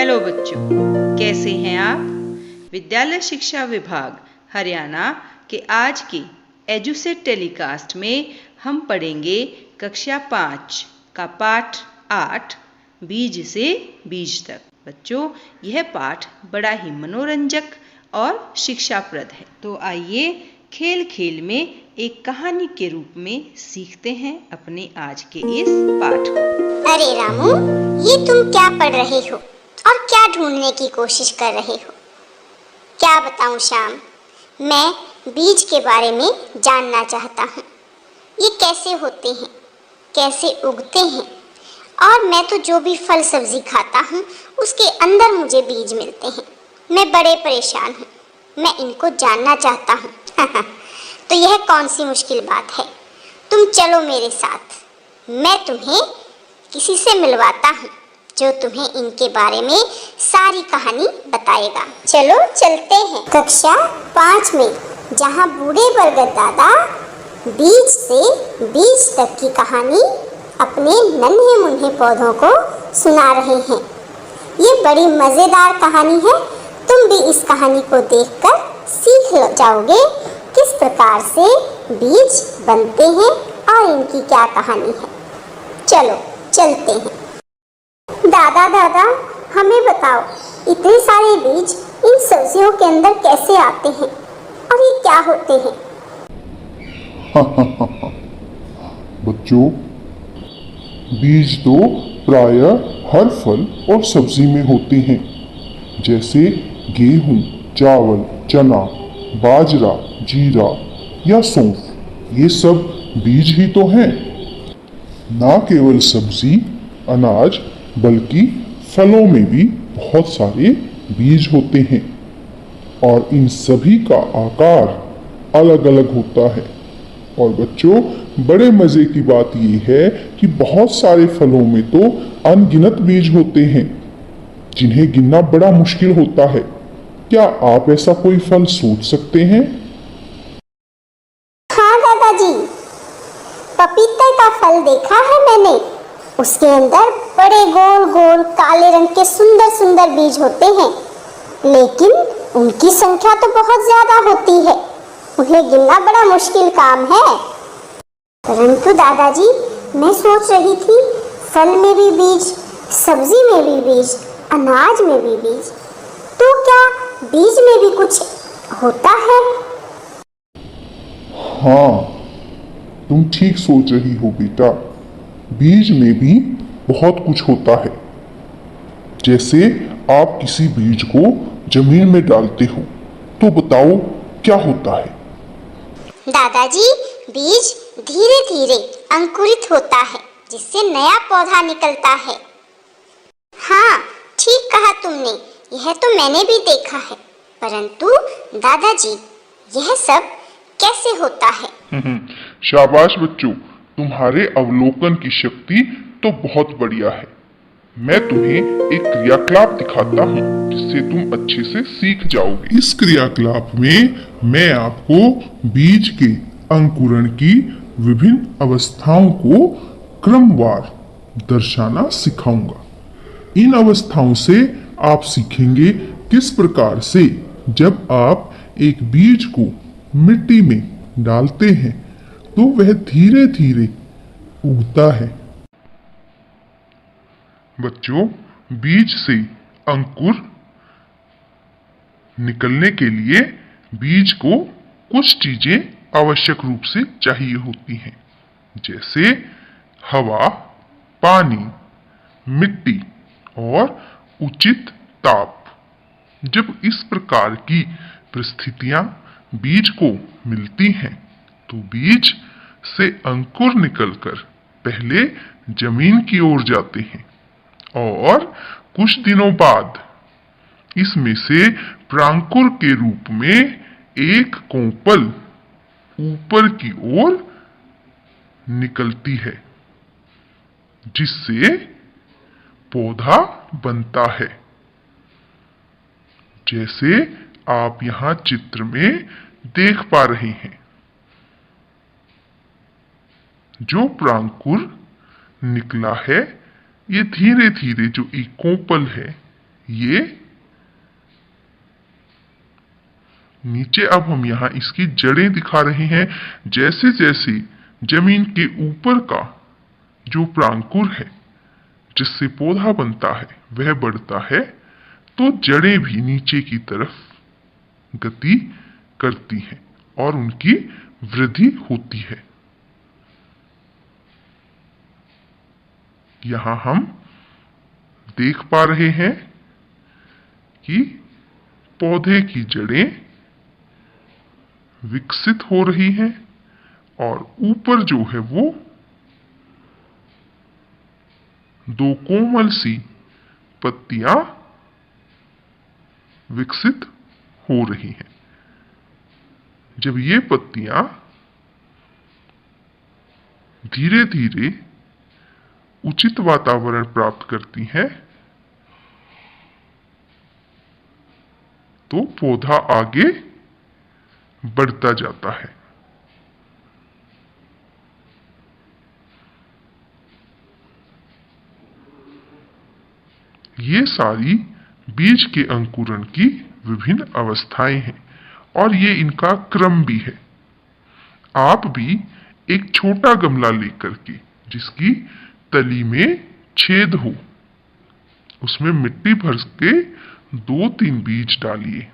Hello बच्चों, कैसे हैं आप? विद्यालय शिक्षा विभाग हरियाणा के आज के एजुसेट टेलीकास्ट में हम पढ़ेंगे कक्षा 5 का पाठ 8 बीज से बीज तक। बच्चों, यह पाठ बड़ा ही मनोरंजक और शिक्षाप्रद है। तो आइए खेल खेल में एक कहानी के रूप में सीखते हैं अपने आज के इस पाठ को। अरे रामू, ये तुम क्या पढ़ रहे हो और क्या ढूंढने की कोशिश कर रहे हो? क्या बताऊं श्याम, मैं बीज के बारे में जानना चाहता हूँ। ये कैसे होते हैं, कैसे उगते हैं, और मैं तो जो भी फल सब्जी खाता हूँ उसके अंदर मुझे बीज मिलते हैं। मैं बड़े परेशान हूँ, मैं इनको जानना चाहता हूँ। तो यह कौन सी मुश्किल बात है? तुम चलो मेरे साथ, मैं तुम्हें किसी से मिलवाता हूँ जो तुम्हें इनके बारे में सारी कहानी बताएगा। चलो चलते हैं। कक्षा 5 में जहाँ बूढ़े बरगद दादा बीज से बीज तक की कहानी अपने नन्हे मुन्ने पौधों को सुना रहे हैं। ये बड़ी मज़ेदार कहानी है। तुम भी इस कहानी को देखकर सीख जाओगे किस प्रकार से बीज बनते हैं और इनकी क्या कहानी है। चलो चलते हैं। दादा दादा, हमें बताओ, इतने सारे बीज इन सब्जियों के अंदर कैसे आते हैं और ये क्या होते हैं? बच्चों, बीज तो प्रायः हर फल और सब्जी में होते हैं, जैसे गेहूं, चावल, चना, बाजरा, जीरा या सौंफ। ये सब बीज ही तो हैं। ना केवल सब्जी, अनाज, बल्कि फलों में भी बहुत सारे बीज होते हैं और इन सभी का आकार अलग अलग होता है। और बच्चों, बड़े मजे की बात यह है कि बहुत सारे फलों में तो अनगिनत बीज होते हैं जिन्हें गिनना बड़ा मुश्किल होता है। क्या आप ऐसा कोई फल सोच सकते हैं? हाँ दादाजी, पपीते का फल देखा है मैंने। उसके अंदर बड़े गोल गोल काले रंग के सुंदर सुंदर बीज होते हैं, लेकिन उनकी संख्या तो बहुत ज्यादा होती है। उन्हें गिनना बड़ा मुश्किल काम है। परंतु दादाजी, मैं सोच रही थी, फल में भी बीज, सब्जी में भी बीज, अनाज में भी बीज, तो क्या बीज में भी कुछ होता है? हाँ, तुम ठीक सोच रही हो बेटा। बीज में भी बहुत कुछ होता है। जैसे आप किसी बीज को जमीन में डालते हो तो बताओ क्या होता है? दादाजी, बीज धीरे धीरे अंकुरित होता है, जिससे नया पौधा निकलता है। हाँ, ठीक कहा तुमने, यह तो मैंने भी देखा है। परंतु दादाजी, यह सब कैसे होता है? शाबाश बच्चों, तुम्हारे अवलोकन की शक्ति तो बहुत बढ़िया है। मैं तुम्हें एक क्रियाकलाप दिखाता हूँ जिससे तुम अच्छे से सीख जाओगे। इस क्रियाकलाप में मैं आपको बीज के अंकुरण की विभिन्न अवस्थाओं को क्रमवार दर्शाना सिखाऊंगा। इन अवस्थाओं से आप सीखेंगे किस प्रकार से जब आप एक बीज को मिट्टी में डालते हैं तो वह धीरे धीरे उगता है। बच्चों, बीज से अंकुर निकलने के लिए बीज को कुछ चीजें आवश्यक रूप से चाहिए होती हैं, जैसे हवा, पानी, मिट्टी और उचित ताप। जब इस प्रकार की परिस्थितियां बीज को मिलती हैं तो बीज से अंकुर निकलकर पहले जमीन की ओर जाते हैं और कुछ दिनों बाद इसमें से प्रांकुर के रूप में एक कोंपल ऊपर की ओर निकलती है, जिससे पौधा बनता है। जैसे आप यहाँ चित्र में देख पा रहे हैं। जो प्रांकुर निकला है, ये धीरे धीरे जो एक कोंपल है, ये नीचे अब हम यहाँ इसकी जड़ें दिखा रहे हैं। जैसे जैसे जमीन के ऊपर का जो प्रांकुर है जिससे पौधा बनता है वह बढ़ता है, तो जड़ें भी नीचे की तरफ गति करती हैं और उनकी वृद्धि होती है। यहां हम देख पा रहे हैं कि पौधे की जड़ें विकसित हो रही हैं और ऊपर जो है वो दो कोमल सी पत्तियां विकसित हो रही हैं। जब ये पत्तियां धीरे धीरे उचित वातावरण प्राप्त करती हैं, तो पौधा आगे बढ़ता जाता है। ये सारी बीज के अंकुरण की विभिन्न अवस्थाएं हैं और ये इनका क्रम भी है। आप भी एक छोटा गमला लेकर के जिसकी तली में छेद हो, उसमें मिट्टी भर के 2-3 बीज डालिए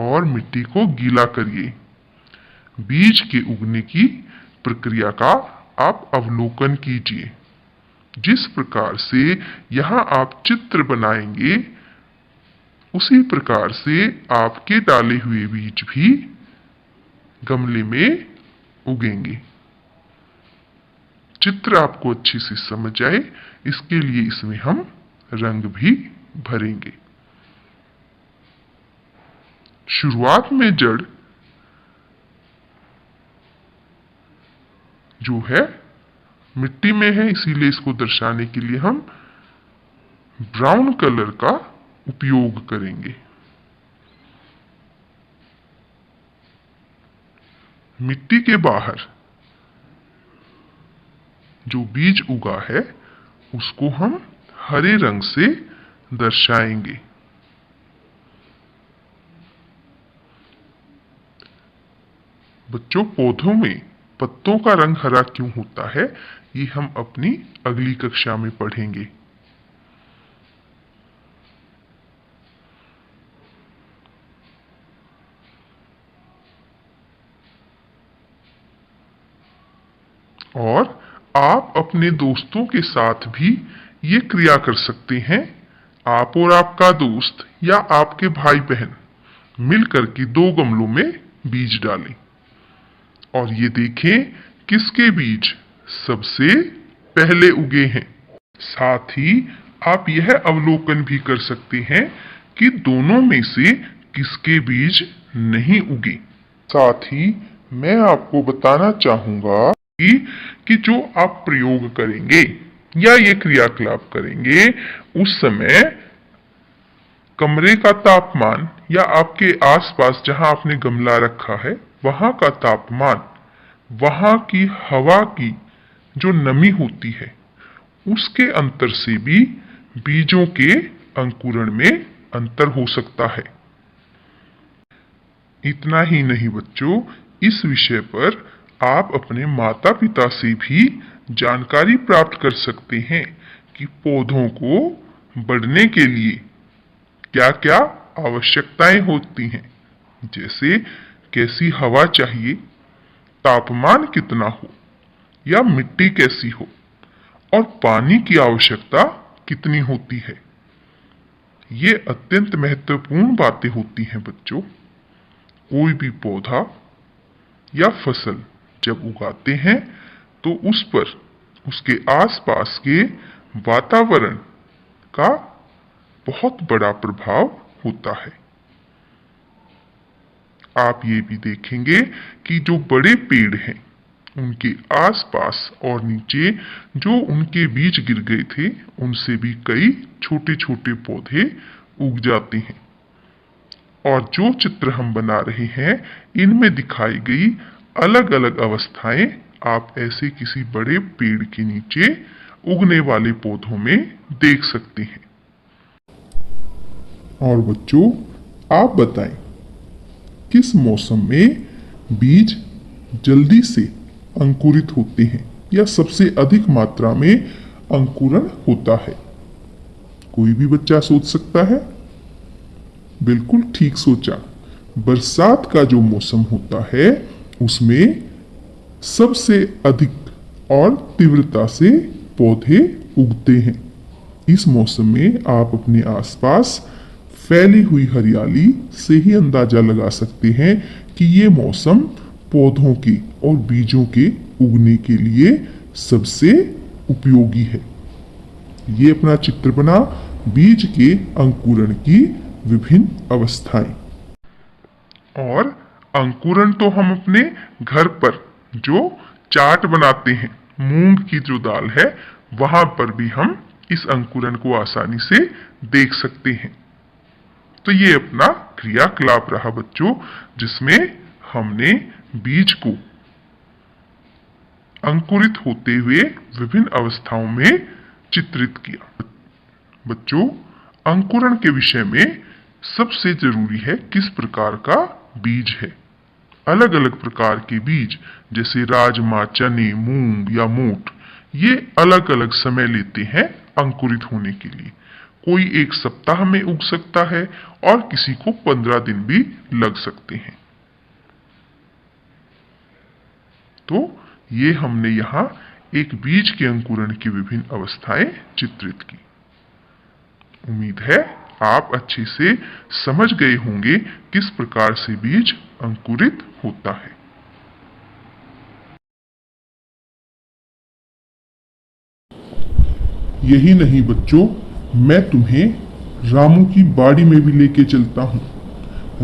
और मिट्टी को गीला करिए। बीज के उगने की प्रक्रिया का आप अवलोकन कीजिए। जिस प्रकार से यहां आप चित्र बनाएंगे, उसी प्रकार से आपके डाले हुए बीज भी गमले में उगेंगे। चित्र आपको अच्छे से समझ आए, इसके लिए इसमें हम रंग भी भरेंगे। शुरुआत में जड़ जो है मिट्टी में है, इसीलिए इसको दर्शाने के लिए हम ब्राउन कलर का उपयोग करेंगे। मिट्टी के बाहर जो बीज उगा है उसको हम हरे रंग से दर्शाएंगे। बच्चों, पौधों में पत्तों का रंग हरा क्यों होता है, ये हम अपनी अगली कक्षा में पढ़ेंगे। और आप अपने दोस्तों के साथ भी ये क्रिया कर सकते हैं। आप और आपका दोस्त या आपके भाई बहन मिलकर के 2 गमलों में बीज डालें और ये देखें किसके बीज सबसे पहले उगे हैं। साथ ही आप यह अवलोकन भी कर सकते हैं कि दोनों में से किसके बीज नहीं उगे। साथ ही मैं आपको बताना चाहूंगा कि जो आप प्रयोग करेंगे या ये क्रियाकलाप करेंगे, उस समय कमरे का तापमान या आपके आसपास जहां आपने गमला रखा है वहां का तापमान, वहां की हवा की जो नमी होती है, उसके अंतर से भी बीजों के अंकुरण में अंतर हो सकता है। इतना ही नहीं बच्चों, इस विषय पर आप अपने माता पिता से भी जानकारी प्राप्त कर सकते हैं कि पौधों को बढ़ने के लिए क्या क्या आवश्यकताएं होती हैं, जैसे कैसी हवा चाहिए, तापमान कितना हो या मिट्टी कैसी हो, और पानी की आवश्यकता कितनी होती है। ये अत्यंत महत्वपूर्ण बातें होती हैं बच्चों। कोई भी पौधा या फसल जब उगाते हैं तो उस पर उसके आसपास के वातावरण का बहुत बड़ा प्रभाव होता है। आप ये भी देखेंगे कि जो बड़े पेड़ हैं उनके आसपास और नीचे जो उनके बीज गिर गए थे, उनसे भी कई छोटे छोटे पौधे उग जाते हैं। और जो चित्र हम बना रहे हैं, इनमें दिखाई गई अलग अलग अवस्थाएं आप ऐसे किसी बड़े पेड़ के नीचे उगने वाले पौधों में देख सकते हैं। और बच्चों, आप बताएं, किस मौसम में बीज जल्दी से अंकुरित होते हैं या सबसे अधिक मात्रा में अंकुरण होता है? कोई भी बच्चा सोच सकता है। बिल्कुल ठीक सोचा। बरसात का जो मौसम होता है उसमें सबसे अधिक और तीव्रता से पौधे उगते हैं। इस मौसम में आप अपने आसपास फैली हुई हरियाली से ही अंदाजा लगा सकते हैं कि ये मौसम पौधों के और बीजों के उगने के लिए सबसे उपयोगी है। ये अपना चित्र बना बीज के अंकुरण की विभिन्न अवस्थाएं। और अंकुरण तो हम अपने घर पर जो चाट बनाते हैं, मूंग की जो दाल है, वहां पर भी हम इस अंकुरण को आसानी से देख सकते हैं। तो ये अपना क्रियाकलाप रहा बच्चों, जिसमें हमने बीज को अंकुरित होते हुए विभिन्न अवस्थाओं में चित्रित किया। बच्चों, अंकुरण के विषय में सबसे जरूरी है किस प्रकार का बीज है। अलग अलग प्रकार के बीज जैसे राजमा, चने, मूंग या मोठ, ये अलग अलग समय लेते हैं अंकुरित होने के लिए। कोई एक सप्ताह में उग सकता है और किसी को 15 दिन भी लग सकते हैं। तो ये हमने यहाँ एक बीज के अंकुरण की विभिन्न अवस्थाएं चित्रित की। उम्मीद है आप अच्छे से समझ गए होंगे किस प्रकार से बीज अंकुरित होता है। यही नहीं बच्चों, मैं तुम्हें रामू की बाड़ी में भी लेके चलता हूँ।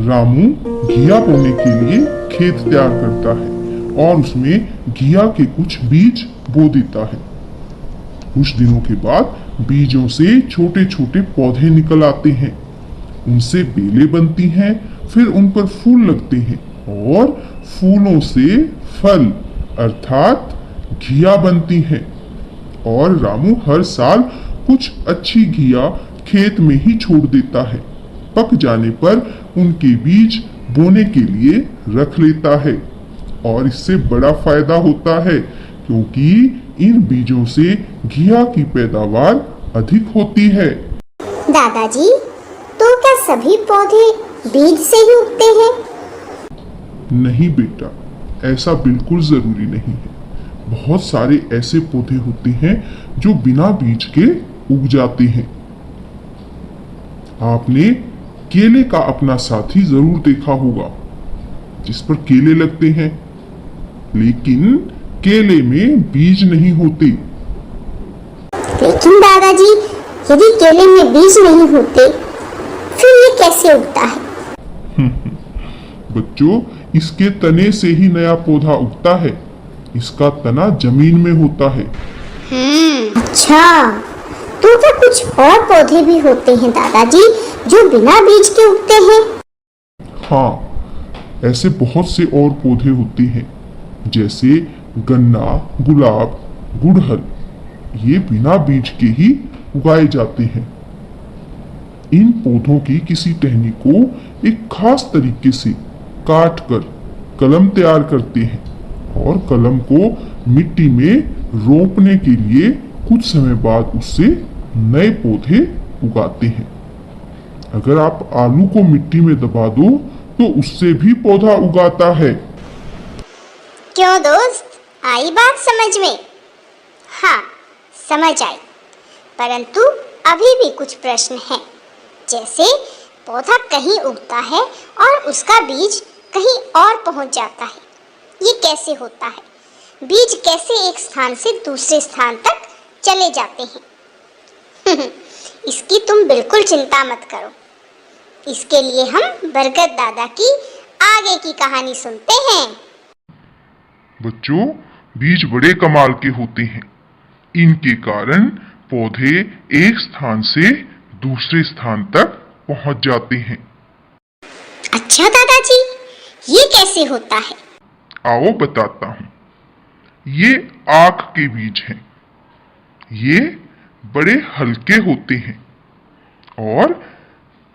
रामू घिया बोने के लिए खेत तैयार करता है और उसमें घिया के कुछ बीज बो देता है। कुछ दिनों के बाद बीजों से छोटे छोटे पौधे निकल आते हैं, उनसे बेलें बनती हैं, फिर उन पर फूल लगते हैं और फूलों से फल अर्थात घिया बनती हैं। और रामू हर साल कुछ अच्छी घिया खेत में ही छोड़ देता है। पक जाने पर उनके बीज बोने के लिए रख लेता है और इससे बड़ा फायदा होता है क्योंकि इन बीजों से घिया की पैदावार अधिक होती है। दादाजी, तो क्या सभी पौधे बीज से ही उगते हैं? नहीं बेटा, ऐसा बिल्कुल जरूरी नहीं है। बहुत सारे ऐसे पौधे होते हैं जो बिना बीज के उग जाते हैं। आपने केले का अपना साथी जरूर देखा होगा, जिस पर केले लगते हैं, लेकिन केले में बीज नहीं होते। लेकिन दादाजी, यदि केले में बीज नहीं होते, फिर ये कैसे उगता है? बच्चों, इसके तने से ही नया पौधा उगता है। इसका तना जमीन में होता है। अच्छा, तो क्या कुछ और पौधे भी होते हैं दादाजी जो बिना बीज के उगते हैं? हाँ, ऐसे बहुत से और पौधे होते हैं, जैसे गन्ना, गुलाब, गुड़हल। ये बिना बीज के ही उगाए जाते हैं। इन पौधों की किसी टहनी को एक खास तरीके से काट कर कलम तैयार करते हैं और कलम को मिट्टी में रोपने के लिए कुछ समय बाद उससे नए पौधे उगाते हैं। अगर आप आलू को मिट्टी में दबा दो तो उससे भी पौधा उगाता है। क्यों दोस्त, आई बात समझ में? हाँ, समझ आई। परंतु अभी भी कुछ प्रश्न हैं, जैसे पौधा कहीं उगता है और उसका बीज कहीं और पहुंच जाता है, ये कैसे होता है? बीज कैसे एक स्थान से दूसरे स्थान तक चले जाते हैं? इसकी तुम बिल्कुल चिंता मत करो। इसके लिए हम बरगद दादा की आगे की कहानी सुनते हैं। बच्चों, बीज बड़े कमाल के होते हैं। इनके कारण पौधे एक स्थान से दूसरे स्थान तक पहुंच जाते हैं। अच्छा दादाजी, ये कैसे होता है? आओ बताता हूं। ये आख के बीज हैं। ये बड़े हल्के होते हैं और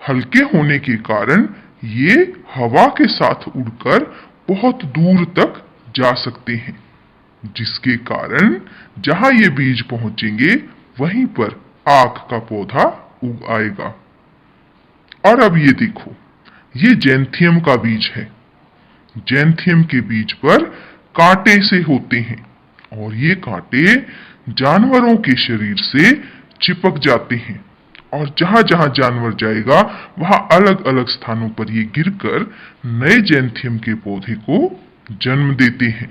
हल्के होने के कारण ये हवा के साथ उड़कर बहुत दूर तक जा सकते हैं, जिसके कारण जहां ये बीज पहुंचेंगे वहीं पर आक का पौधा उग आएगा। और अब ये देखो, ये जैंथियम का बीज है। जैंथियम के बीज पर कांटे से होते हैं और ये कांटे जानवरों के शरीर से चिपक जाते हैं और जहां जहां जानवर जाएगा वहां अलग अलग स्थानों पर ये गिरकर नए जैंथियम के पौधे को जन्म देते हैं।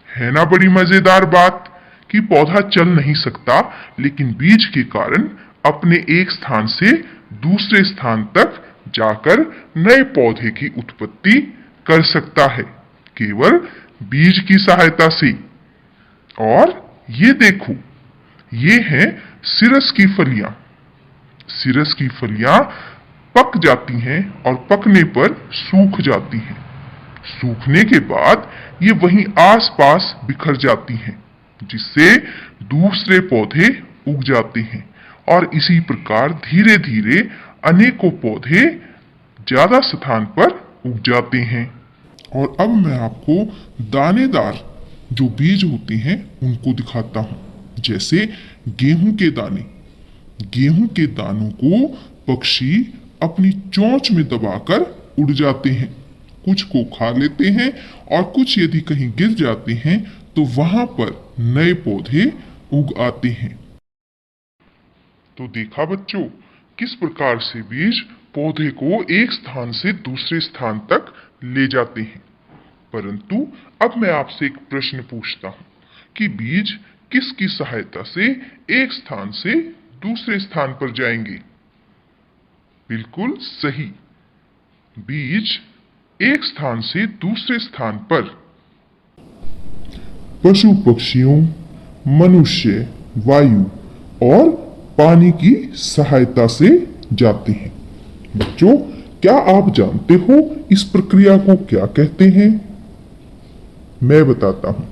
है ना बड़ी मजेदार बात कि पौधा चल नहीं सकता, लेकिन बीज के कारण अपने एक स्थान से दूसरे स्थान तक जाकर नए पौधे की उत्पत्ति कर सकता है, केवल बीज की सहायता से। और ये देखो, ये हैं सिरस की फलियां। सिरस की फलियां पक जाती हैं और पकने पर सूख जाती हैं। सूखने के बाद ये वहीं आसपास बिखर जाती हैं, जिससे दूसरे पौधे उग जाते हैं और इसी प्रकार धीरे धीरे अनेकों पौधे ज्यादा स्थान पर उग जाते हैं। और अब मैं आपको दानेदार जो बीज होते हैं उनको दिखाता हूं। जैसे गेहूं के दाने। गेहूं के दानों को पक्षी अपनी चोंच में दबाकर उड़ जाते हैं। कुछ को खा लेते हैं और कुछ यदि कहीं गिर जाते हैं तो वहां पर नए पौधे उग आते हैं। तो देखा बच्चों, किस प्रकार से बीज पौधे को एक स्थान से दूसरे स्थान तक ले जाते हैं। परंतु अब मैं आपसे एक प्रश्न पूछता हूं कि बीज किसकी सहायता से एक स्थान से दूसरे स्थान पर जाएंगे। बिल्कुल सही, बीज एक स्थान से दूसरे स्थान पर पशु पक्षियों, मनुष्य, वायु और पानी की सहायता से जाते हैं। बच्चों, क्या आप जानते हो इस प्रक्रिया को क्या कहते हैं? मैं बताता हूं।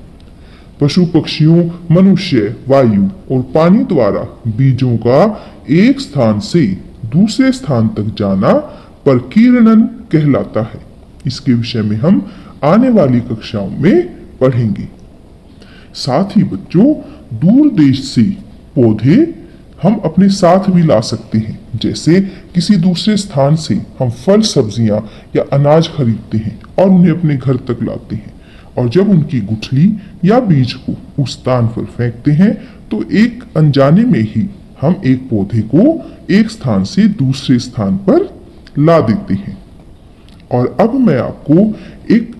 पशु पक्षियों, मनुष्य, वायु और पानी द्वारा बीजों का एक स्थान से दूसरे स्थान तक जाना प्रकीर्णन कहलाता है। इसके विषय में हम आने वाली कक्षाओं में पढ़ेंगे। साथ ही बच्चों, दूर देश से पौधे हम अपने साथ भी ला सकते हैं। जैसे किसी दूसरे स्थान से हम फल, सब्जियां या अनाज खरीदते हैं और उन्हें अपने घर तक लाते हैं, और जब उनकी गुठली या बीज को उस स्थान पर फेंकते हैं तो एक अनजाने में ही हम एक पौधे को एक स्थान से दूसरे स्थान पर ला देते हैं। और अब मैं आपको एक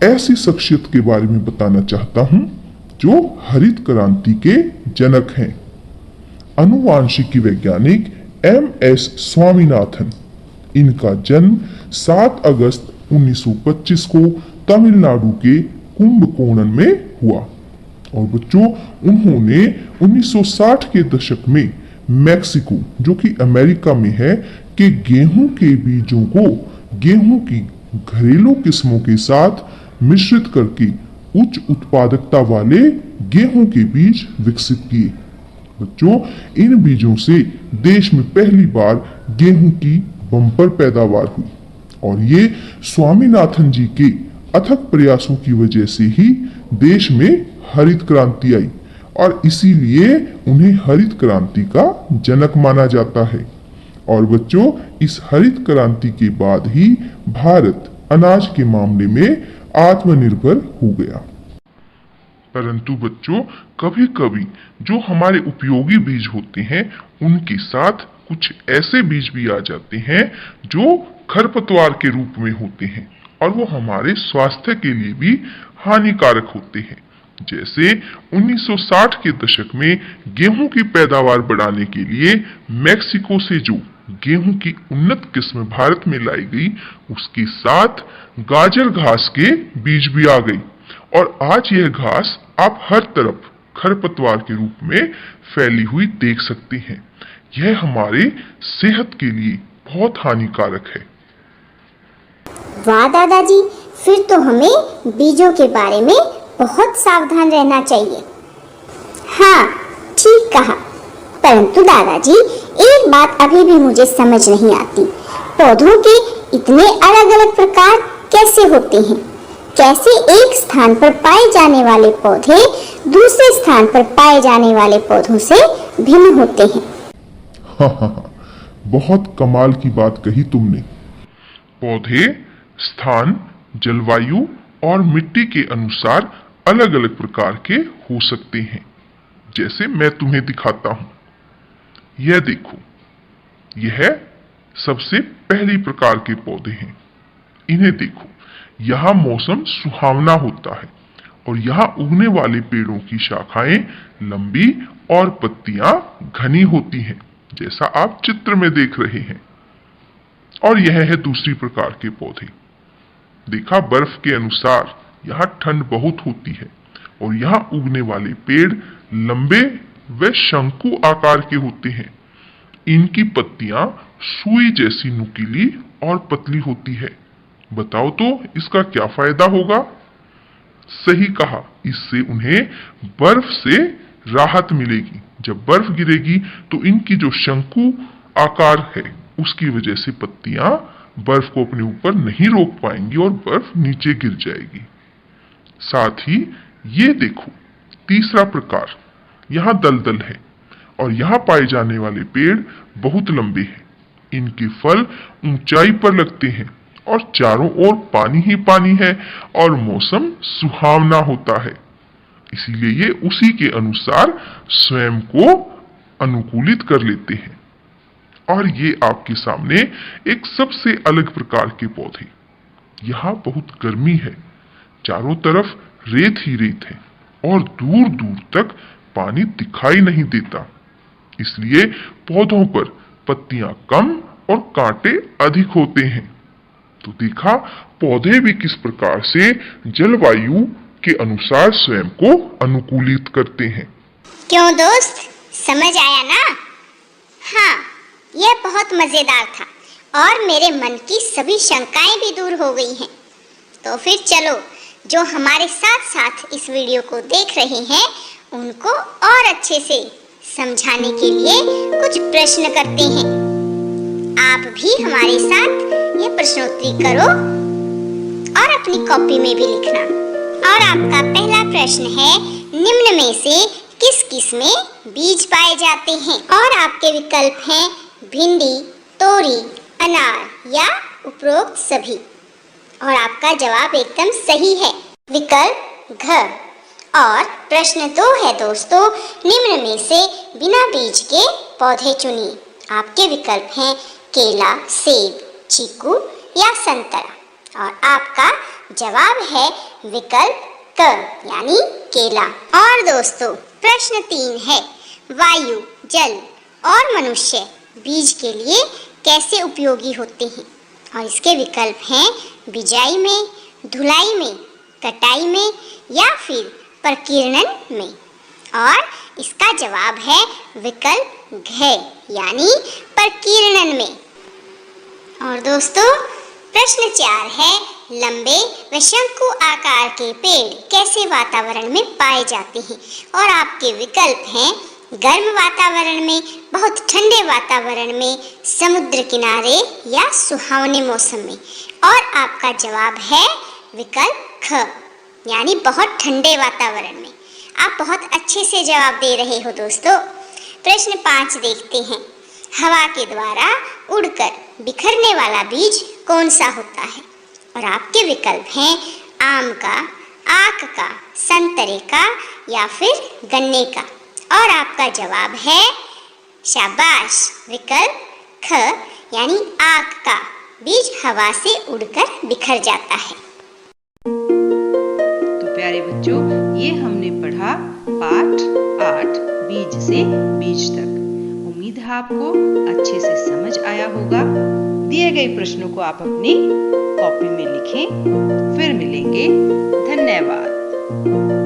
ऐसी शख्सियत के बारे में बताना चाहता हूं जो हरित क्रांति के जनक हैं। आनुवांशिकी वैज्ञानिक MS स्वामीनाथन। इनका जन्म 7 अगस्त 1925 को तमिलनाडु के कुंभकोणम में हुआ। और बच्चों, उन्होंने 1960 के दशक में मैक्सिको, जो कि अमेरिका में है, के गेहूं के बीजों को गेहूं की घरेलू किस्मों के साथ मिश्रित करके उच्च उत्पादकता वाले गेहूं के बीज विकसित किए। बच्चों, इन बीजों से देश में पहली बार गेहूं की बम्पर पैदावार हुई और ये स्वामीनाथन जी के अथक प्रयासों की वजह से ही देश में हरित क्रांति आई और इसीलिए उन्हें हरित क्रांति का जनक माना जाता है। और बच्चों, इस हरित क्रांति के बाद ही भारत अनाज के मामले में आत्मनिर्भर हो गया। परंतु बच्चों, कभी कभी जो हमारे उपयोगी बीज होते हैं उनके साथ कुछ ऐसे बीज भी आ जाते हैं जो खरपतवार के रूप में होते हैं और वो हमारे स्वास्थ्य के लिए भी हानिकारक होते हैं। जैसे 1960 के दशक में गेहूं की पैदावार बढ़ाने के लिए मैक्सिको से जो गेहूं की उन्नत किस्म भारत में लाई गई, उसके साथ गाजर घास के बीज भी आ गई और आज यह घास आप हर तरफ खरपतवार के रूप में फैली हुई देख सकते हैं। यह हमारे सेहत के लिए बहुत हानिकारक है। वाह दादाजी, फिर तो हमें बीजों के बारे में बहुत सावधान रहना चाहिए। हाँ, ठीक कहा। परंतु दादाजी, एक बात अभी भी मुझे समझ नहीं आती, पौधों के इतने अलग अलग प्रकार कैसे होते हैं? कैसे एक स्थान पर पाए जाने वाले पौधे दूसरे स्थान पर पाए जाने वाले पौधों से भिन्न होते हैं? बहुत कमाल की बात कही तुमने। पौधे स्थान, जलवायु और मिट्टी के अनुसार अलग अलग प्रकार के हो सकते हैं। जैसे मैं तुम्हें दिखाता हूं, यह देखो, यह सबसे पहली प्रकार के पौधे हैं। इन्हें देखो, यहाँ मौसम सुहावना होता है और यहाँ उगने वाले पेड़ों की शाखाएं लंबी और पत्तियां घनी होती हैं, जैसा आप चित्र में देख रहे हैं। और यह है दूसरी प्रकार के पौधे। देखा, बर्फ के अनुसार यहाँ ठंड बहुत होती है और यहाँ उगने वाले पेड़ लंबे व शंकु आकार के होते हैं। इनकी पत्तियां सुई जैसी नुकीली और पतली होती है। बताओ तो इसका क्या फायदा होगा? सही कहा, इससे उन्हें बर्फ से राहत मिलेगी। जब बर्फ गिरेगी तो इनकी जो शंकु आकार है उसकी वजह से पत्तियां बर्फ को अपने ऊपर नहीं रोक पाएंगी और बर्फ नीचे गिर जाएगी। साथ ही ये देखो, तीसरा प्रकार, यहाँ दलदल है और यहाँ पाए जाने वाले पेड़ बहुत लंबे हैं। इनके फल ऊंचाई पर लगते हैं और चारों ओर पानी ही पानी है और मौसम सुहावना होता है। इसीलिए ये उसी के अनुसार स्वयं को अनुकूलित कर लेते हैं। और ये आपके सामने एक सबसे अलग प्रकार के पौधे। यहाँ बहुत गर्मी है, चारों तरफ रेत ही रेत है और दूर दूर तक पानी दिखाई नहीं देता। इसलिए पौधों पर पत्तियां कम और कांटे अधिक होते हैं। तो देखा, पौधे भी किस प्रकार से जलवायु के अनुसार स्वयं को अनुकूलित करते हैं। क्यों दोस्त, समझ आया ना? हाँ, यह बहुत मजेदार था और मेरे मन की सभी शंकाएं भी दूर हो गई हैं। तो फिर चलो, जो हमारे साथ साथ इस वीडियो को देख रहे हैं उनको और अच्छे से समझाने के लिए कुछ प्रश्न करते हैं। आप भी हमारे साथ ये प्रश्नोत्तरी करो और अपनी कॉपी में भी लिखना। और आपका पहला प्रश्न है, निम्न में से किस किस में बीज पाए जाते हैं? और आपके विकल्प हैं भिंडी, तोरी, अनार या उपरोक्त सभी। और आपका जवाब एकदम सही है, विकल्प घ। और प्रश्न 2 है दोस्तों, निम्न में से बिना बीज के पौधे चुनिए। आपके विकल्प हैं केला, सेब, चीकू या संतरा। और आपका जवाब है विकल्प क यानी केला। और दोस्तों प्रश्न 3 है, वायु, जल और मनुष्य बीज के लिए कैसे उपयोगी होते हैं? और इसके विकल्प हैं बिजाई में, धुलाई में, कटाई में या फिर प्रकीर्णन में। और इसका जवाब है विकल्प घ यानी प्रकीर्णन में। और दोस्तों प्रश्न 4 है, लंबे व शंकु आकार के पेड़ कैसे वातावरण में पाए जाते हैं? और आपके विकल्प हैं गर्म वातावरण में, बहुत ठंडे वातावरण में, समुद्र किनारे या सुहावने मौसम में। और आपका जवाब है विकल्प ख यानी बहुत ठंडे वातावरण में। आप बहुत अच्छे से जवाब दे रहे हो दोस्तों। प्रश्न 5 देखते हैं, हवा के द्वारा उड़कर बिखरने वाला बीज कौन सा होता है? और आपके विकल्प हैं आम का, आक का, संतरे का या फिर गन्ने का। और आपका जवाब है शाबाश, विकल्प ख यानी आक का बीज हवा से उड़कर बिखर जाता है। तो प्यारे बच्चों, ये हमने पढ़ा पाठ 8 बीज से बीज तक। उम्मीद है आपको अच्छे से समझ आया होगा। दिए गए प्रश्नों को आप अपनी कॉपी में लिखें। फिर मिलेंगे। धन्यवाद।